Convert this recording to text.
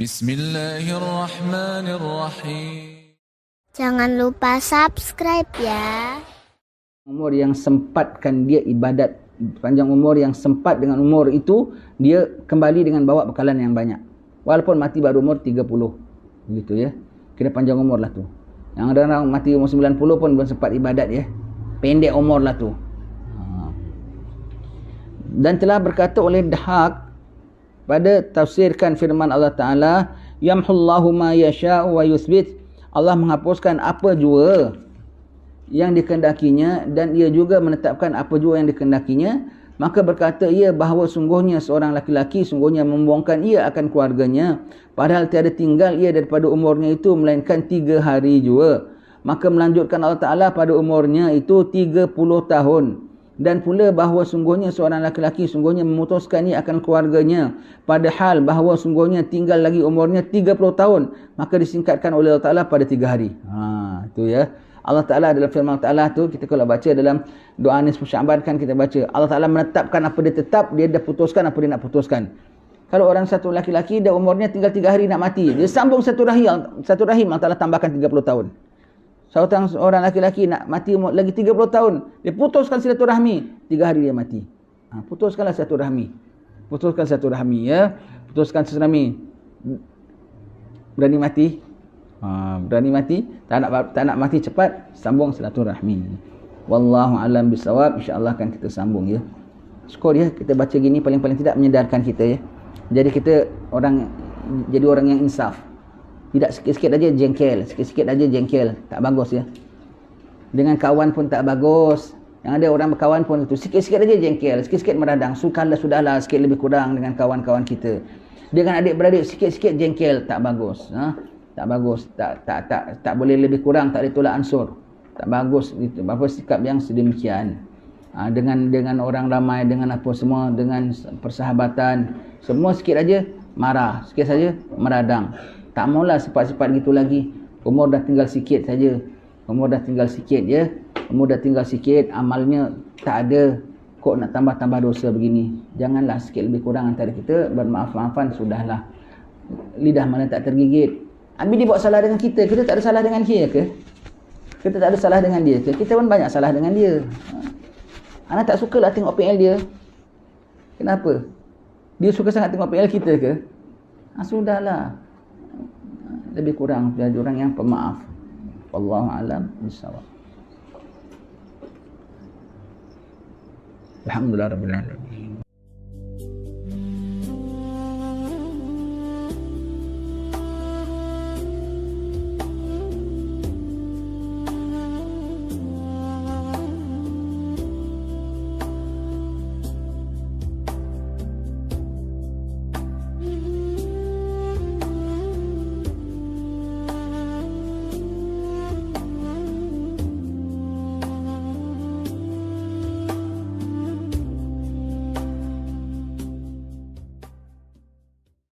Bismillahirrahmanirrahim. Jangan lupa subscribe ya. Umur yang sempatkan dia ibadat, panjang umur yang sempat dengan umur itu, dia kembali dengan bawa bekalan yang banyak. Walaupun mati baru umur 30. Begitu ya. Kira panjang umur lah tu. Yang ada orang mati umur 90 pun belum sempat ibadat ya. Pendek umur lah tu. Dan telah berkata oleh Dahak pada tafsirkan firman Allah Ta'ala, yamhullahu ma yasha'u wa yuthbit. Allah menghapuskan apa jua yang dikehendakinya dan ia juga menetapkan apa jua yang dikehendakinya. Maka berkata ia bahawa sungguhnya seorang laki-laki sungguhnya membuangkan ia akan keluarganya, padahal tiada tinggal ia daripada umurnya itu melainkan 3 hari jua. Maka melanjutkan Allah Ta'ala pada umurnya itu 30 tahun. Dan pula bahawa sungguhnya seorang laki-laki sungguhnya memutuskan ia akan keluarganya, padahal bahawa sungguhnya tinggal lagi umurnya 30 tahun. Maka disingkatkan oleh Allah Ta'ala pada 3 hari. Itu ya. Allah Ta'ala dalam firman Allah Ta'ala tu, kita kalau baca dalam doa nisfu Sya'ban kan kita baca, Allah Ta'ala menetapkan apa dia tetap, dia dah putuskan apa dia nak putuskan. Kalau orang satu laki-laki dah umurnya tinggal 3 hari nak mati, dia sambung satu rahim Allah Ta'ala tambahkan 30 tahun. Seorang laki-laki nak mati umur lagi 30 tahun, dia putuskan silaturahmi, 3 hari dia mati. Putuskanlah silaturahmi. Putuskan silaturahmi ya. Putuskan silaturahmi. Berani mati? Berani mati, tak nak mati cepat, sambung silaturahmi. Wallahu alam bisawab. Insya-Allah akan kita sambung ya. Skor ya, kita baca gini paling-paling tidak menyedarkan kita ya. Jadi kita jadi orang yang insaf. Tidak sikit-sikit aja jengkel, sikit-sikit aja jengkel, tak bagus ya. Dengan kawan pun tak bagus. Yang ada orang berkawan pun itu sikit-sikit aja jengkel, sikit-sikit meradang. Sudahlah sikit lebih kurang dengan kawan-kawan kita. Dengan adik-beradik sikit-sikit jengkel, tak bagus. Tak bagus, tak boleh lebih kurang, tak boleh tolak ansur. Tak bagus itu. Apa sikap yang sedemikian. Dengan orang ramai, dengan apa semua, dengan persahabatan, semua sikit aja marah, sikit saja meradang. Tak maulah sifat-sifat gitu lagi. Umur dah tinggal sikit saja. Umur dah tinggal sikit ya. Umur dah tinggal sikit, amalnya tak ada. Kok nak tambah-tambah dosa begini? Janganlah, sikit lebih kurang antara kita bermaaf-maafan, sudahlah. Lidah mana tak tergigit. Habis dia buat salah dengan kita tak ada salah dengan dia ke? Kita tak ada salah dengan dia ke? Kita pun banyak salah dengan dia. Anak tak sukalah tengok PL dia. Kenapa? Dia suka sangat tengok PL kita ke? Sudahlah. Lebih kurang jadi orang yang pemaaf. Wallahu a'lam bishawab. Alhamdulillah rabbil alamin.